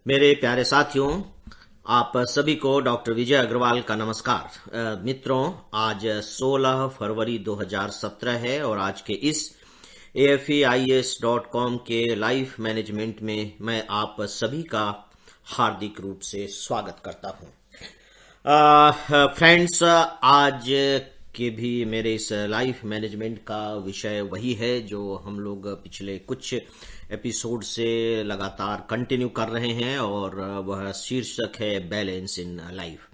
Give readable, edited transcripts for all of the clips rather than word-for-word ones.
मेरे प्यारे साथियों, आप सभी को डॉक्टर विजय अग्रवाल का नमस्कार। मित्रों, आज 16 फरवरी 2017 है और आज के इस AFEIS.com के लाइफ मैनेजमेंट में मैं आप सभी का हार्दिक रूप से स्वागत करता हूं। फ्रेंड्स, आज के भी मेरे इस लाइफ मैनेजमेंट का विषय वही है जो हम लोग पिछले कुछ एपिसोड से लगातार कंटिन्यू कर रहे हैं और वह शीर्षक है बैलेंस इन लाइफ।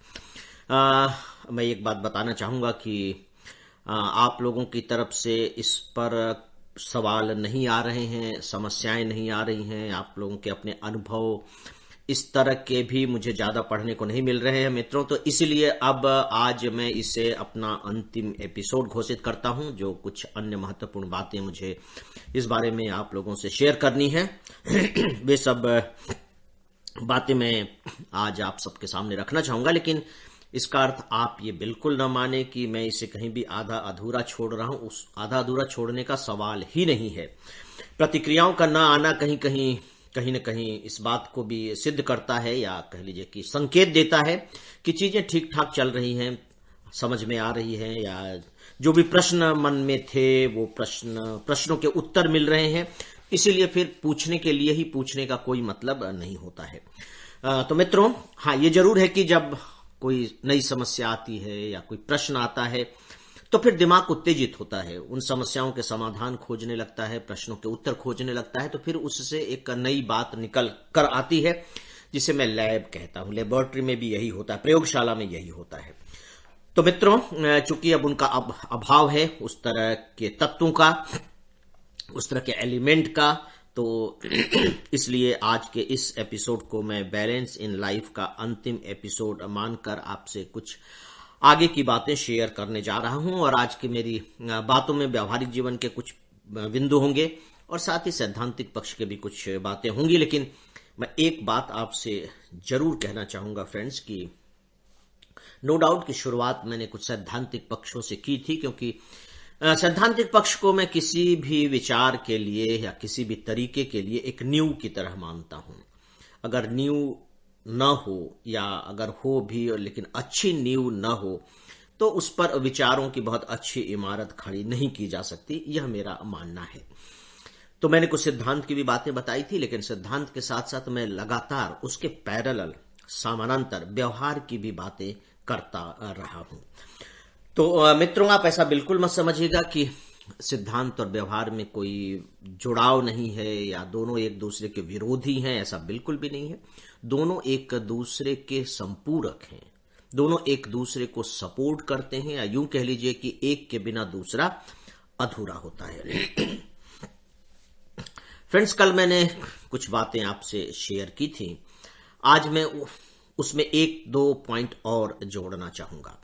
मैं एक बात बताना चाहूँगा कि आप लोगों की तरफ से इस पर सवाल नहीं आ रहे हैं, समस्याएं नहीं आ रही हैं, आप लोगों के अपने अनुभव इस तरह के भी मुझे ज़्यादा पढ़ने को नहीं मिल रहे हैं मित्रों। तो इसलिए अब आज मैं इसे अपना अंतिम एपिसोड घोषित करता हूं। जो कुछ अन्य महत्वपूर्ण बातें मुझे इस बारे में आप लोगों से शेयर करनी है वे सब बातें मैं आज आप सबके सामने रखना चाहूँगा, लेकिन इसका अर्थ आप ये बिल्कुल न माने कि मैं इसे कहीं भी आधा अधूरा छोड़ रहा हूँ। उस आधा अधूरा छोड़ने का सवाल ही नहीं है। प्रतिक्रियाओं का न आना कहीं न कहीं इस बात को भी सिद्ध करता है, या कह लीजिए कि संकेत देता है कि चीजें ठीक ठाक चल रही हैं, समझ में आ रही हैं, या जो भी प्रश्न मन में थे वो प्रश्नों के उत्तर मिल रहे हैं। इसीलिए फिर पूछने के लिए ही पूछने का कोई मतलब नहीं होता है। तो मित्रों, हाँ, ये जरूर है कि जब कोई नई समस्या आती है या कोई प्रश्न आता है तो फिर दिमाग उत्तेजित होता है, उन समस्याओं के समाधान खोजने लगता है, प्रश्नों के उत्तर खोजने लगता है। तो फिर उससे एक नई बात निकल कर आती है, जिसे मैं लैब कहता हूं। लेबोरेटरी में भी यही होता है, प्रयोगशाला में यही होता है। तो मित्रों, चूंकि अब उनका अभाव है, उस तरह के तत्वों का, उस तरह के एलिमेंट का, तो इसलिए आज के इस एपिसोड को मैं बैलेंस इन लाइफ का अंतिम एपिसोड मानकर आपसे कुछ आगे की बातें शेयर करने जा रहा हूं। और आज की मेरी बातों में व्यवहारिक जीवन के कुछ बिंदु होंगे और साथ ही सैद्धांतिक पक्ष के भी कुछ बातें होंगी। लेकिन मैं एक बात आपसे जरूर कहना चाहूंगा फ्रेंड्स, कि नो डाउट की शुरुआत मैंने कुछ सैद्धांतिक पक्षों से की थी, क्योंकि सैद्धांतिक पक्ष को मैं किसी भी विचार के लिए या किसी भी तरीके के लिए एक नींव की तरह मानता हूं। अगर नींव न हो, या अगर हो भी लेकिन अच्छी नींव न हो, तो उस पर विचारों की बहुत अच्छी इमारत खड़ी नहीं की जा सकती। यह मेरा मानना है। तो मैंने कुछ सिद्धांत की भी बातें बताई थी, लेकिन सिद्धांत के साथ साथ मैं लगातार उसके पैरेलल, समानांतर व्यवहार की भी बातें करता रहा हूं। तो मित्रों, आप ऐसा बिल्कुल मत समझिएगा कि सिद्धांत और व्यवहार में कोई जुड़ाव नहीं है या दोनों एक दूसरे के विरोधी हैं। ऐसा बिल्कुल भी नहीं है। दोनों एक दूसरे के संपूरक हैं, दोनों एक दूसरे को सपोर्ट करते हैं, या यूं कह लीजिए कि एक के बिना दूसरा अधूरा होता है। फ्रेंड्स, कल मैंने कुछ बातें आपसे शेयर की थी। आज मैं उसमें एक दो पॉइंट और जोड़ना चाहूंगा।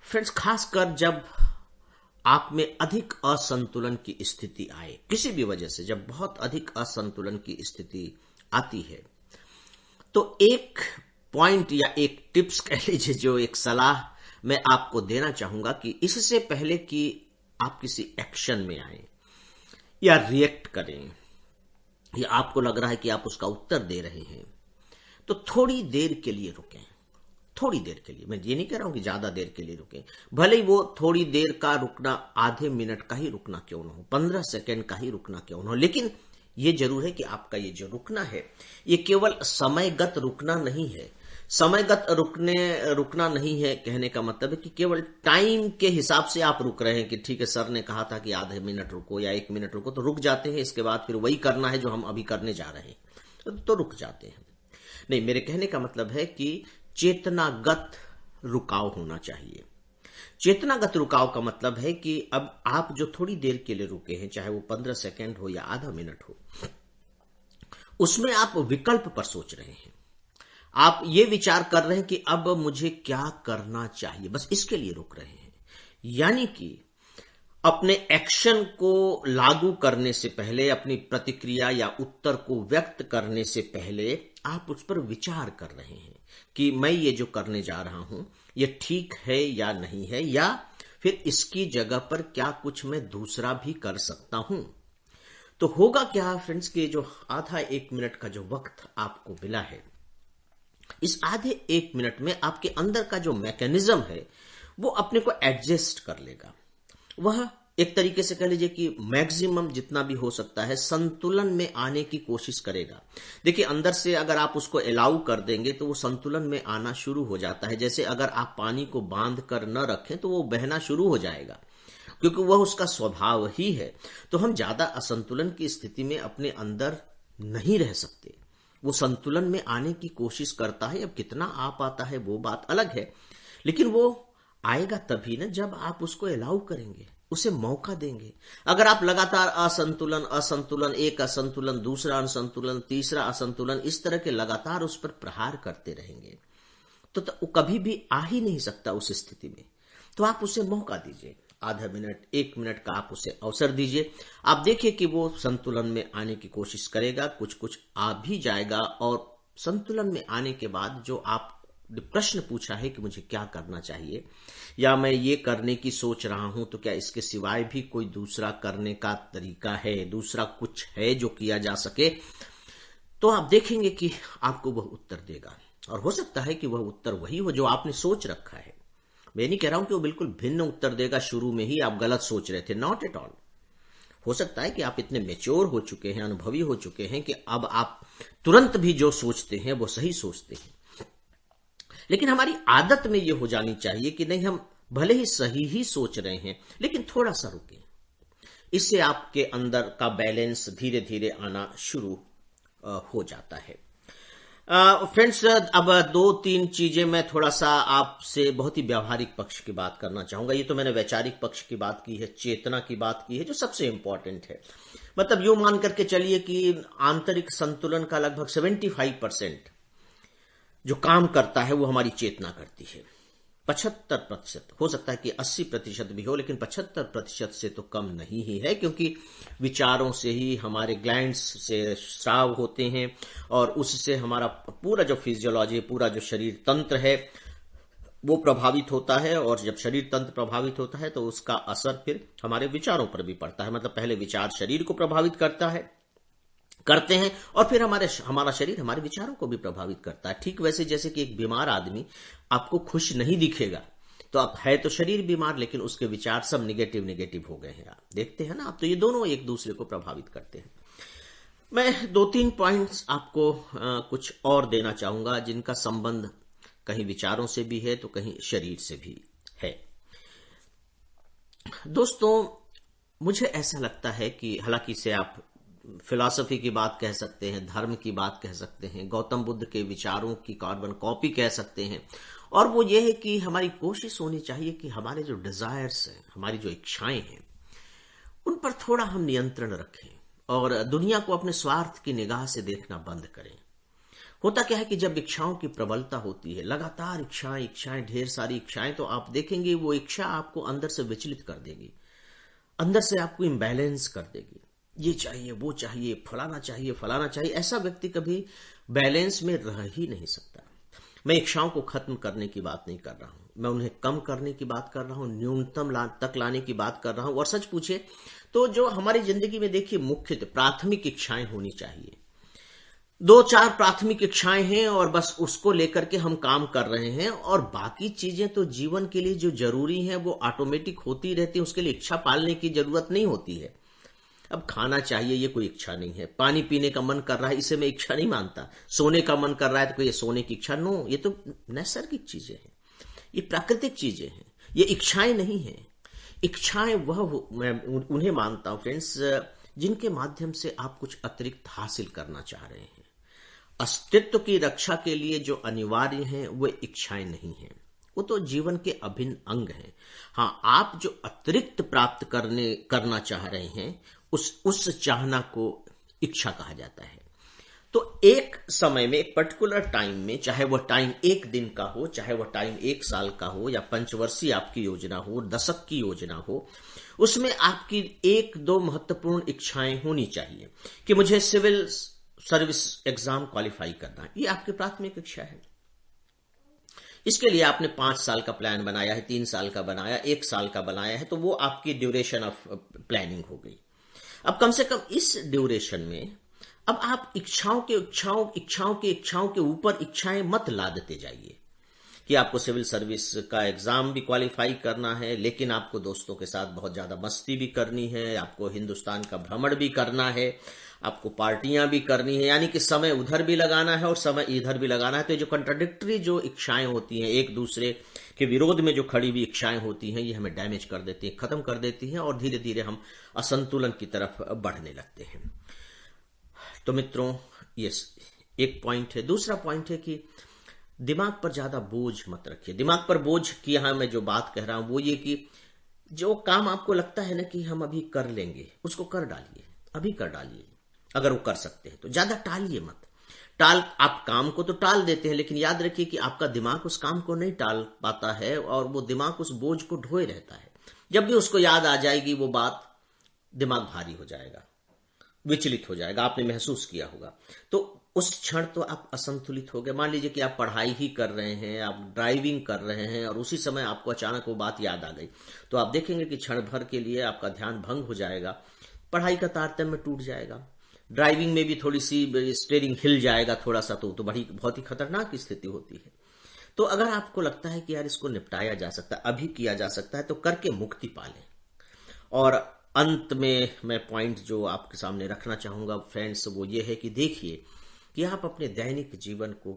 फ्रेंड्स, खासकर जब आप में अधिक असंतुलन की स्थिति आए, किसी भी वजह से जब बहुत अधिक असंतुलन की स्थिति आती है, तो एक पॉइंट या एक टिप्स कह लीजिए, जो एक सलाह मैं आपको देना चाहूंगा, कि इससे पहले कि आप किसी एक्शन में आए या रिएक्ट करें, या आपको लग रहा है कि आप उसका उत्तर दे रहे हैं, तो थोड़ी देर के लिए रुकें। थोड़ी देर के लिए, मैं ये नहीं कह रहा हूं कि ज्यादा देर के लिए रुकें। भले ही वो थोड़ी देर का रुकना आधे मिनट का ही रुकना क्यों ना हो, 15 सेकंड का ही रुकना क्यों ना हो, लेकिन ये जरूर है कि आपका ये जो रुकना है, ये केवल समयगत रुकना नहीं है। समयगत रुकना नहीं है कहने का मतलब है कि केवल टाइम के हिसाब से आप रुक रहे हैं, कि ठीक है, सर ने कहा था कि आधे मिनट रुको या 1 मिनट रुको, तो रुक जाते हैं। इसके बाद फिर वही करना है जो हम अभी करने जा रहे हैं, तो रुक जाते हैं। नहीं, मेरे कहने का मतलब है कि चेतनागत रुकाव होना चाहिए। चेतनागत रुकाव का मतलब है कि अब आप जो थोड़ी देर के लिए रुके हैं, चाहे वो 15 सेकंड हो या आधा मिनट हो, उसमें आप विकल्प पर सोच रहे हैं। आप ये विचार कर रहे हैं कि अब मुझे क्या करना चाहिए, बस इसके लिए रुक रहे हैं। यानी कि अपने एक्शन को लागू करने से पहले, अपनी प्रतिक्रिया या उत्तर को व्यक्त करने से पहले आप उस पर विचार कर रहे हैं कि मैं ये जो करने जा रहा हूं, ये ठीक है या नहीं है, या फिर इसकी जगह पर क्या कुछ मैं दूसरा भी कर सकता हूं। तो होगा क्या फ्रेंड्स कि जो आधा 1 मिनट का जो वक्त आपको मिला है, इस आधे 1 मिनट में आपके अंदर का जो मैकेनिज्म है वो अपने को एडजस्ट कर लेगा। वह एक तरीके से कह लीजिए कि मैक्सिमम जितना भी हो सकता है संतुलन में आने की कोशिश करेगा। देखिए, अंदर से अगर आप उसको अलाउ कर देंगे तो वो संतुलन में आना शुरू हो जाता है। जैसे अगर आप पानी को बांध कर न रखें तो वो बहना शुरू हो जाएगा, क्योंकि वह उसका स्वभाव ही है। तो हम ज्यादा असंतुलन की स्थिति में अपने अंदर नहीं रह सकते। वो संतुलन में आने की कोशिश करता है। अब कितना आ पाता है वो बात अलग है, लेकिन वो आएगा तभी ना जब आप उसको अलाउ करेंगे, उसे मौका देंगे। अगर आप लगातार असंतुलन असंतुलन, एक असंतुलन, दूसरा असंतुलन, तीसरा असंतुलन, इस तरह के लगातार उस पर प्रहार करते रहेंगे तो वो कभी भी आ ही नहीं सकता उस स्थिति में। तो आप उसे मौका दीजिए, आधा मिनट 1 मिनट का आप उसे अवसर दीजिए। आप देखिए कि वो संतुलन में आने की कोशिश करेगा, कुछ कुछ आ भी जाएगा। और संतुलन में आने के बाद जो आप प्रश्न पूछा है कि मुझे क्या करना चाहिए, या मैं ये करने की सोच रहा हूं, तो क्या इसके सिवाय भी कोई दूसरा करने का तरीका है, दूसरा कुछ है जो किया जा सके, तो आप देखेंगे कि आपको वह उत्तर देगा। और हो सकता है कि वह उत्तर वही हो जो आपने सोच रखा है। मैं नहीं कह रहा हूं कि वो बिल्कुल भिन्न उत्तर देगा, शुरू में ही आप गलत सोच रहे थे, नॉट एट ऑल। हो सकता है कि आप इतने मेच्योर हो चुके हैं, अनुभवी हो चुके हैं कि अब आप तुरंत भी जो सोचते हैं वो सही सोचते हैं। लेकिन हमारी आदत में यह हो जानी चाहिए कि नहीं, हम भले ही सही ही सोच रहे हैं लेकिन थोड़ा सा रुकें। इससे आपके अंदर का बैलेंस धीरे धीरे आना शुरू हो जाता है। फ्रेंड्स, अब 2-3 चीजें मैं थोड़ा सा आपसे बहुत ही व्यावहारिक पक्ष की बात करना चाहूंगा। ये तो मैंने वैचारिक पक्ष की बात की है, चेतना की बात की है, जो सबसे इंपॉर्टेंट है। मतलब यूं मान करके चलिए कि आंतरिक संतुलन का लगभग 75% जो काम करता है वो हमारी चेतना करती है। 75%, हो सकता है कि 80% भी हो, लेकिन 75% से तो कम नहीं ही है, क्योंकि विचारों से ही हमारे ग्लैंड्स से स्राव होते हैं और उससे हमारा पूरा जो फिजियोलॉजी, पूरा जो शरीर तंत्र है वो प्रभावित होता है। और जब शरीर तंत्र प्रभावित होता है तो उसका असर फिर हमारे विचारों पर भी पड़ता है। मतलब पहले विचार शरीर को प्रभावित करते हैं और फिर हमारा शरीर हमारे विचारों को भी प्रभावित करता है। ठीक वैसे जैसे कि एक बीमार आदमी आपको खुश नहीं दिखेगा, तो अब है तो शरीर बीमार, लेकिन उसके विचार सब निगेटिव निगेटिव हो गए हैं। आप देखते हैं ना, आप तो ये दोनों एक दूसरे को प्रभावित करते हैं। मैं 2-3 पॉइंट्स आपको कुछ और देना चाहूंगा जिनका संबंध कहीं विचारों से भी है तो कहीं शरीर से भी है। दोस्तों, मुझे ऐसा लगता है कि हालांकि इसे आप फिलॉसफी की बात कह सकते हैं, धर्म की बात कह सकते हैं, गौतम बुद्ध के विचारों की कार्बन कॉपी कह सकते हैं, और वो ये है कि हमारी कोशिश होनी चाहिए कि हमारे जो डिजायर्स हैं, हमारी जो इच्छाएं हैं, उन पर थोड़ा हम नियंत्रण रखें और दुनिया को अपने स्वार्थ की निगाह से देखना बंद करें। होता क्या है कि जब इच्छाओं की प्रबलता होती है, लगातार इच्छाएं, ढेर सारी इच्छाएं, तो आप देखेंगे वो इच्छा आपको अंदर से विचलित कर देगी, अंदर से आपको इम्बैलेंस कर देगी। ये चाहिए, वो चाहिए, फलाना चाहिए। ऐसा व्यक्ति कभी बैलेंस में रह ही नहीं सकता। मैं इच्छाओं को खत्म करने की बात नहीं कर रहा हूं, मैं उन्हें कम करने की बात कर रहा हूं, न्यूनतम तक लाने की बात कर रहा हूं। और सच पूछे तो जो हमारी जिंदगी में देखिए मुख्य प्राथमिक इच्छाएं होनी चाहिए। 2-4 प्राथमिक इच्छाएं हैं और बस उसको लेकर के हम काम कर रहे हैं, और बाकी चीजें तो जीवन के लिए जो जरूरी हैं वो ऑटोमेटिक होती रहती है, उसके लिए इच्छा पालने की जरूरत नहीं होती है। अब खाना चाहिए, ये कोई इच्छा नहीं है। पानी पीने का मन कर रहा है, इसे मैं इच्छा नहीं मानता। सोने का मन कर रहा है तो कोई सोने की इच्छा, नो, ये तो नैसर्गिक चीजें हैं, ये प्राकृतिक चीजें हैं, ये इच्छाएं नहीं हैं। इच्छाएं मैं उन्हें मानता हूं फ्रेंड्स जिनके माध्यम से आप कुछ अतिरिक्त हासिल करना चाह रहे हैं। अस्तित्व की रक्षा के लिए जो अनिवार्य हैं वो इच्छाएं नहीं हैं, वो तो जीवन के अभिन्न अंग हैं। हाँ, आप जो अतिरिक्त प्राप्त करना चाह रहे हैं उस चाहना को इच्छा कहा जाता है। तो एक समय में, एक पर्टिकुलर टाइम में, चाहे वह टाइम 1 दिन का हो, चाहे वह टाइम 1 साल का हो, या 5 वर्षीय आपकी योजना हो, दशक की योजना हो, उसमें आपकी 1-2 महत्वपूर्ण इच्छाएं होनी चाहिए कि मुझे सिविल सर्विस एग्जाम क्वालिफाई करना, ये आपकी प्राथमिक इच्छा है। इसके लिए आपने 5 साल का प्लान बनाया है, 3 साल का बनाया, 1 साल का बनाया है, तो वो आपकी ड्यूरेशन ऑफ प्लानिंग हो गई। अब कम से कम इस ड्यूरेशन में अब आप इच्छाओं के ऊपर इच्छाएं मत लादते जाइए कि आपको सिविल सर्विस का एग्जाम भी क्वालिफाई करना है, लेकिन आपको दोस्तों के साथ बहुत ज्यादा मस्ती भी करनी है, आपको हिंदुस्तान का भ्रमण भी करना है, आपको पार्टियां भी करनी है, यानी कि समय उधर भी लगाना है और समय इधर भी लगाना है। तो ये जो कंट्राडिक्टरी जो इच्छाएं होती हैं, एक दूसरे के विरोध में जो खड़ी हुई इच्छाएं होती हैं, ये हमें डैमेज कर देती हैं, खत्म कर देती हैं और धीरे धीरे हम असंतुलन की तरफ बढ़ने लगते हैं। तो मित्रों, ये एक पॉइंट है। दूसरा पॉइंट है कि दिमाग पर ज्यादा बोझ मत रखिए। दिमाग पर बोझ की यहां मैं जो बात कह रहा हूं वो ये कि जो काम आपको लगता है ना कि हम अभी कर लेंगे, उसको कर डालिए, अभी कर डालिए अगर वो कर सकते हैं तो। ज्यादा टालिए मत। आप काम को तो टाल देते हैं, लेकिन याद रखिए कि आपका दिमाग उस काम को नहीं टाल पाता है और वो दिमाग उस बोझ को ढोए रहता है। जब भी उसको याद आ जाएगी वो बात, दिमाग भारी हो जाएगा, विचलित हो जाएगा। आपने महसूस किया होगा। तो उस क्षण तो आप असंतुलित हो गए। मान लीजिए कि आप पढ़ाई ही कर रहे हैं, आप ड्राइविंग कर रहे हैं और उसी समय आपको अचानक वो बात याद आ गई, तो आप देखेंगे कि क्षण भर के लिए आपका ध्यान भंग हो जाएगा, पढ़ाई का तारतम्य टूट जाएगा, ड्राइविंग में भी थोड़ी सी स्टीयरिंग हिल जाएगा थोड़ा सा, तो बड़ी बहुत ही खतरनाक स्थिति होती है। तो अगर आपको लगता है कि यार इसको निपटाया जा सकता है, अभी किया जा सकता है, तो करके मुक्ति पालें। और अंत में मैं पॉइंट जो आपके सामने रखना चाहूंगा फ्रेंड्स, वो ये है कि देखिए कि आप अपने दैनिक जीवन को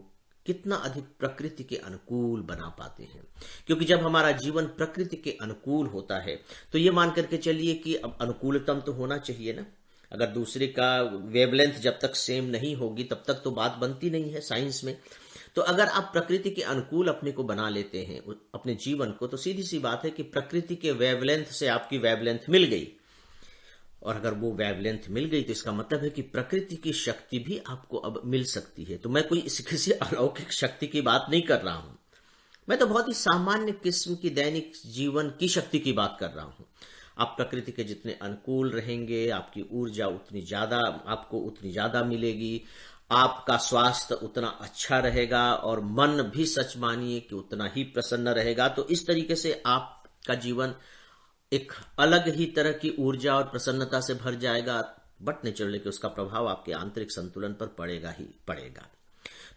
कितना अधिक प्रकृति के अनुकूल बना पाते हैं। क्योंकि जब हमारा जीवन प्रकृति के अनुकूल होता है तो ये मान करके चलिए कि अब अनुकूलतम तो होना चाहिए ना। अगर दूसरे का वेवलेंथ जब तक सेम नहीं होगी तब तक तो बात बनती नहीं है साइंस में। तो अगर आप प्रकृति के अनुकूल अपने को बना लेते हैं अपने जीवन को, तो सीधी सी बात है कि प्रकृति के वेवलेंथ से आपकी वेवलेंथ मिल गई। और अगर वो वेवलेंथ मिल गई तो इसका मतलब है कि प्रकृति की शक्ति भी आपको अब मिल सकती है। तो मैं कोई किसी अलौकिक शक्ति की बात नहीं कर रहा हूं, मैं तो बहुत ही सामान्य किस्म की दैनिक जीवन की शक्ति की बात कर रहा हूं। आप प्रकृति के जितने अनुकूल रहेंगे, आपकी ऊर्जा आपको उतनी ज्यादा मिलेगी, आपका स्वास्थ्य उतना अच्छा रहेगा और मन भी सच मानिए कि उतना ही प्रसन्न रहेगा। तो इस तरीके से आपका जीवन एक अलग ही तरह की ऊर्जा और प्रसन्नता से भर जाएगा। बट नेचुरली कि उसका प्रभाव आपके आंतरिक संतुलन पर पड़ेगा ही पड़ेगा।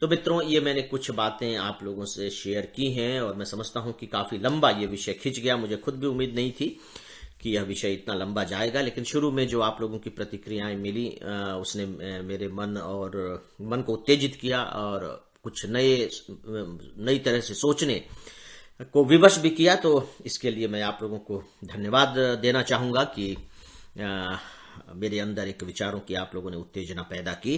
तो मित्रों, ये मैंने कुछ बातें आप लोगों से शेयर की हैं और मैं समझता हूं कि काफी लंबा ये विषय खिंच गया। मुझे खुद भी उम्मीद नहीं थी कि यह विषय इतना लंबा जाएगा, लेकिन शुरू में जो आप लोगों की प्रतिक्रियाएं मिली उसने मेरे मन को उत्तेजित किया और कुछ नई तरह से सोचने को विवश भी किया। तो इसके लिए मैं आप लोगों को धन्यवाद देना चाहूंगा कि मेरे अंदर एक विचारों की आप लोगों ने उत्तेजना पैदा की।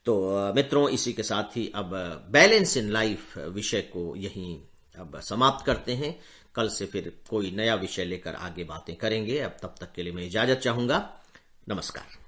तो मित्रों, इसी के साथ ही अब बैलेंस इन लाइफ विषय को यहीं अब समाप्त करते हैं। कल से फिर कोई नया विषय लेकर आगे बातें करेंगे। अब तब तक के लिए मैं इजाजत चाहूंगा। नमस्कार।